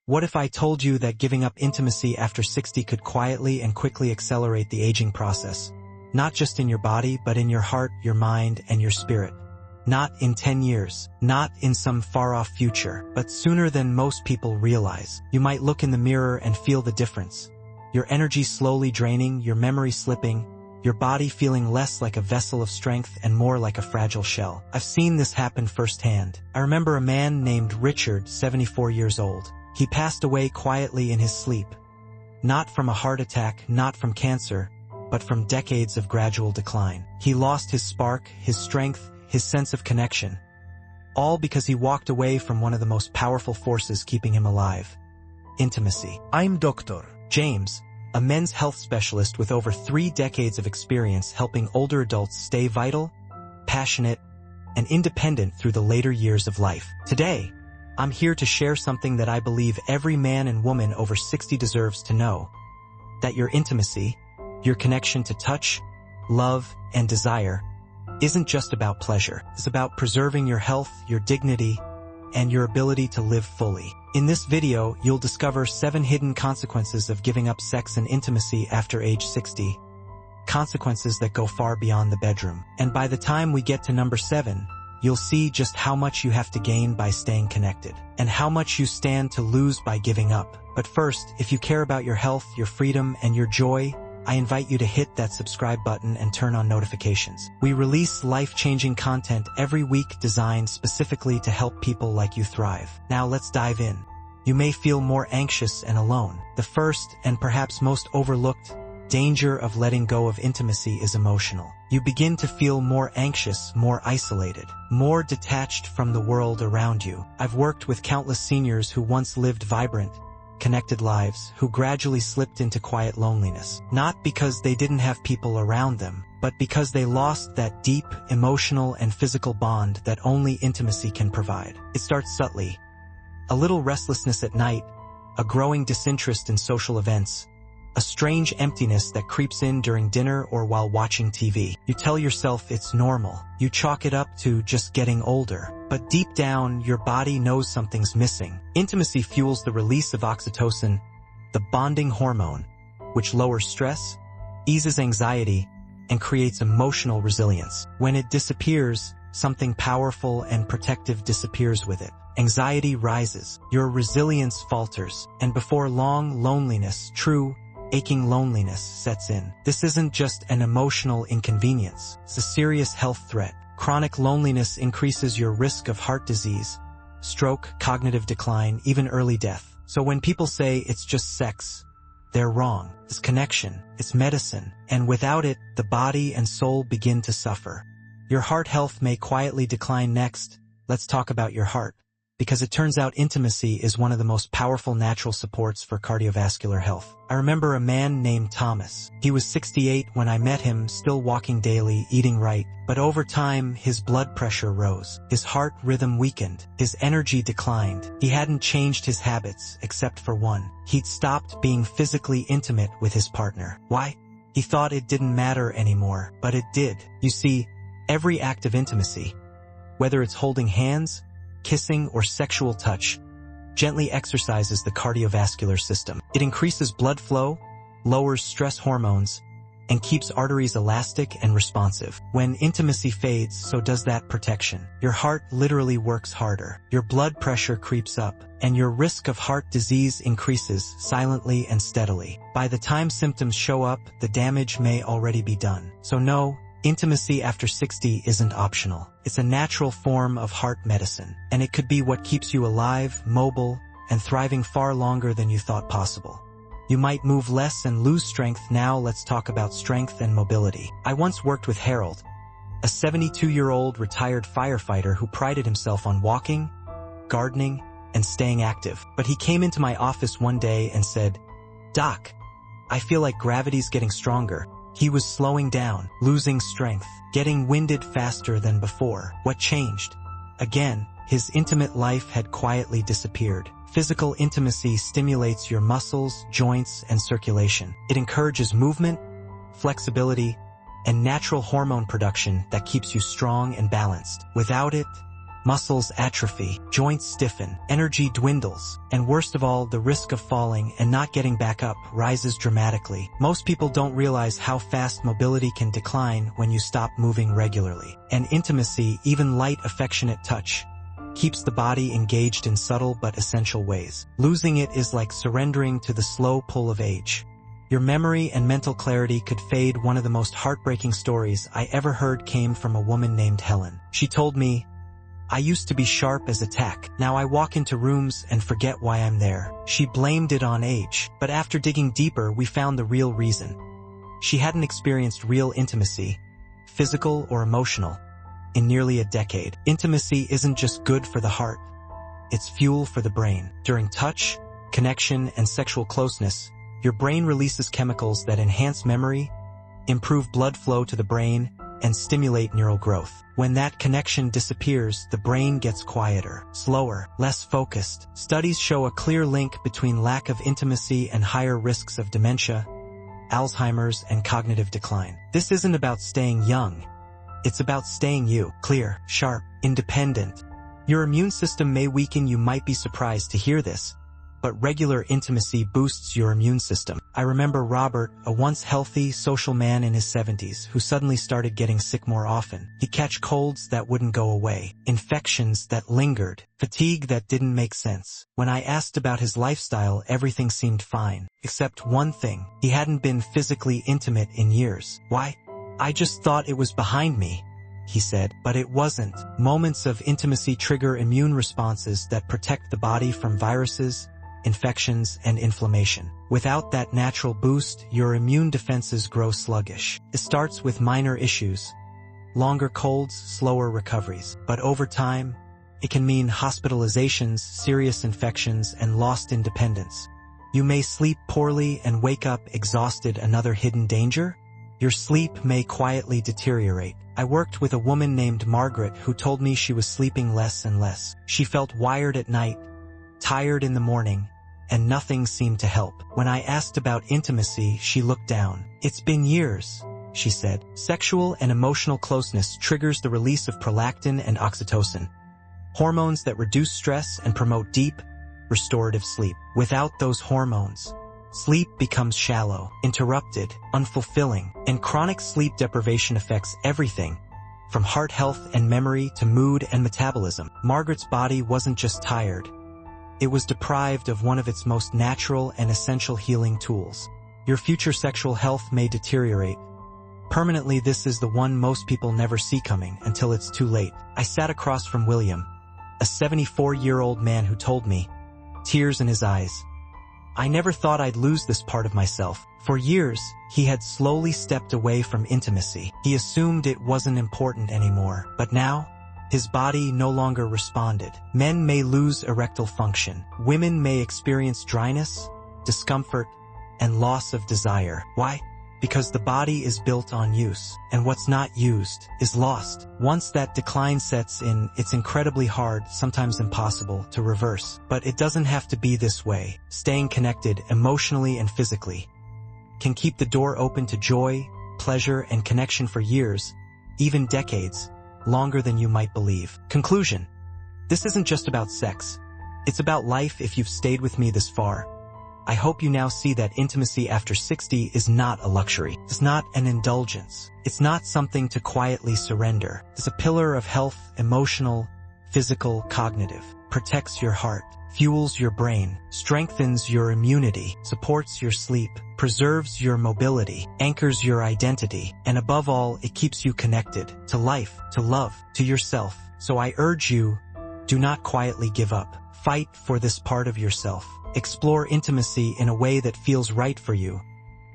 What if I told you that giving up intimacy after 60 could quietly and quickly accelerate the aging process? Not just in your body, but in your heart, your mind, and your spirit. Not in 10 years, not in some far-off future, but sooner than most people realize. You might look in the mirror and feel the difference. Your energy slowly draining, your memory slipping, your body feeling less like a vessel of strength and more like a fragile shell. I've seen this happen firsthand. I remember a man named Richard, 74 years old. He passed away quietly in his sleep. Not from a heart attack, not from cancer, but from decades of gradual decline. He lost his spark, his strength, his sense of connection. All because he walked away from one of the most powerful forces keeping him alive. Intimacy. I'm Dr. James, a men's health specialist with over 3 decades of experience helping older adults stay vital, passionate, and independent through the later years of life. Today, I'm here to share something that I believe every man and woman over 60 deserves to know. That your intimacy, your connection to touch, love, and desire, isn't just about pleasure. It's about preserving your health, your dignity, and your ability to live fully. In this video, you'll discover 7 hidden consequences of giving up sex and intimacy after age 60. Consequences that go far beyond the bedroom. And by the time we get to number 7, you'll see just how much you have to gain by staying connected, and how much you stand to lose by giving up. But first, if you care about your health, your freedom, and your joy, I invite you to hit that subscribe button and turn on notifications. We release life-changing content every week designed specifically to help people like you thrive. Now let's dive in. You may feel more anxious and alone. The first, and perhaps most overlooked, danger of letting go of intimacy is emotional. You begin to feel more anxious, more isolated, more detached from the world around you. I've worked with countless seniors who once lived vibrant, connected lives, who gradually slipped into quiet loneliness. Not because they didn't have people around them, but because they lost that deep, emotional, and physical bond that only intimacy can provide. It starts subtly. A little restlessness at night, a growing disinterest in social events, a strange emptiness that creeps in during dinner or while watching TV. You tell yourself it's normal. You chalk it up to just getting older. But deep down, your body knows something's missing. Intimacy fuels the release of oxytocin, the bonding hormone, which lowers stress, eases anxiety, and creates emotional resilience. When it disappears, something powerful and protective disappears with it. Anxiety rises, your resilience falters, and before long, loneliness, true, aching loneliness sets in. This isn't just an emotional inconvenience. It's a serious health threat. Chronic loneliness increases your risk of heart disease, stroke, cognitive decline, even early death. So when people say it's just sex, they're wrong. It's connection, it's medicine, and without it, the body and soul begin to suffer. Your heart health may quietly decline next. Let's talk about your heart. Because it turns out intimacy is one of the most powerful natural supports for cardiovascular health. I remember a man named Thomas. He was 68 when I met him, still walking daily, eating right. But over time, his blood pressure rose. His heart rhythm weakened. His energy declined. He hadn't changed his habits, except for one. He'd stopped being physically intimate with his partner. Why? He thought it didn't matter anymore, but it did. You see, every act of intimacy, whether it's holding hands, kissing, or sexual touch, gently exercises the cardiovascular system. It increases blood flow, lowers stress hormones, and keeps arteries elastic and responsive. When intimacy fades, so does that protection. Your heart literally works harder. Your blood pressure creeps up, and your risk of heart disease increases silently and steadily. By the time symptoms show up, the damage may already be done. So no, intimacy after 60 isn't optional. It's a natural form of heart medicine, and it could be what keeps you alive, mobile, and thriving far longer than you thought possible. You might move less and lose strength. Now let's talk about strength and mobility. I once worked with Harold, a 72-year-old retired firefighter who prided himself on walking, gardening, and staying active. But he came into my office one day and said, "Doc, I feel like gravity's getting stronger." He was slowing down, losing strength, getting winded faster than before. What changed? Again, his intimate life had quietly disappeared. Physical intimacy stimulates your muscles, joints, and circulation. It encourages movement, flexibility, and natural hormone production that keeps you strong and balanced. Without it, muscles atrophy, joints stiffen, energy dwindles, and worst of all, the risk of falling and not getting back up rises dramatically. Most people don't realize how fast mobility can decline when you stop moving regularly. And intimacy, even light affectionate touch, keeps the body engaged in subtle but essential ways. Losing it is like surrendering to the slow pull of age. Your memory and mental clarity could fade. One of the most heartbreaking stories I ever heard came from a woman named Helen. She told me, "I used to be sharp as a tack. Now I walk into rooms and forget why I'm there." She blamed it on age, but after digging deeper, we found the real reason. She hadn't experienced real intimacy, physical or emotional, in nearly a decade. Intimacy isn't just good for the heart, it's fuel for the brain. During touch, connection, and sexual closeness, your brain releases chemicals that enhance memory, improve blood flow to the brain, and stimulate neural growth. When that connection disappears, the brain gets quieter, slower, less focused. Studies show a clear link between lack of intimacy and higher risks of dementia, Alzheimer's, and cognitive decline. This isn't about staying young. It's about staying you, clear, sharp, independent. Your immune system may weaken. You might be surprised to hear this, but regular intimacy boosts your immune system. I remember Robert, a once healthy, social man in his 70s, who suddenly started getting sick more often. He'd catch colds that wouldn't go away, infections that lingered, fatigue that didn't make sense. When I asked about his lifestyle, everything seemed fine, except one thing: he hadn't been physically intimate in years. "Why? I just thought it was behind me," he said, but it wasn't. Moments of intimacy trigger immune responses that protect the body from viruses, infections, and inflammation. Without that natural boost, your immune defenses grow sluggish. It starts with minor issues, longer colds, slower recoveries. But over time, it can mean hospitalizations, serious infections, and lost independence. You may sleep poorly and wake up exhausted. Another hidden danger? Your sleep may quietly deteriorate. I worked with a woman named Margaret who told me she was sleeping less and less. She felt wired at night, tired in the morning, and nothing seemed to help. When I asked about intimacy, she looked down. "It's been years," she said. Sexual and emotional closeness triggers the release of prolactin and oxytocin, hormones that reduce stress and promote deep, restorative sleep. Without those hormones, sleep becomes shallow, interrupted, unfulfilling, and chronic sleep deprivation affects everything, from heart health and memory to mood and metabolism. Margaret's body wasn't just tired. It was deprived of one of its most natural and essential healing tools. Your future sexual health may deteriorate permanently. This is the one most people never see coming until it's too late. I sat across from William, a 74-year-old man who told me, tears in his eyes, "I never thought I'd lose this part of myself." For years, he had slowly stepped away from intimacy. He assumed it wasn't important anymore. But now, his body no longer responded. Men may lose erectile function. Women may experience dryness, discomfort, and loss of desire. Why? Because the body is built on use, and what's not used is lost. Once that decline sets in, it's incredibly hard, sometimes impossible, to reverse. But it doesn't have to be this way. Staying connected emotionally and physically can keep the door open to joy, pleasure, and connection for years, even decades, longer than you might believe. Conclusion: this isn't just about sex. It's about life. If you've stayed with me this far, I hope you now see that intimacy after 60 is not a luxury. It's not an indulgence. It's not something to quietly surrender. It's a pillar of health, emotional, physical, cognitive. Protects your heart, fuels your brain, strengthens your immunity, supports your sleep, preserves your mobility, anchors your identity, and above all, it keeps you connected to life, to love, to yourself. So I urge you, do not quietly give up. Fight for this part of yourself. Explore intimacy in a way that feels right for you,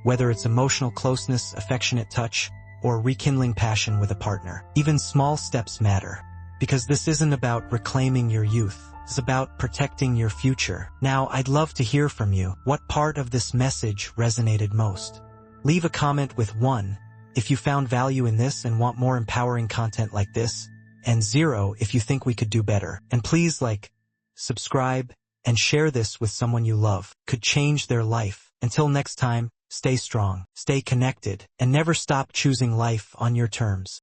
whether it's emotional closeness, affectionate touch, or rekindling passion with a partner. Even small steps matter, because this isn't about reclaiming your youth. It's about protecting your future. Now, I'd love to hear from you. What part of this message resonated most? Leave a comment with 1 if you found value in this and want more empowering content like this, and 0 if you think we could do better. And please like, subscribe, and share this with someone you love. Could change their life. Until next time, stay strong, stay connected, and never stop choosing life on your terms.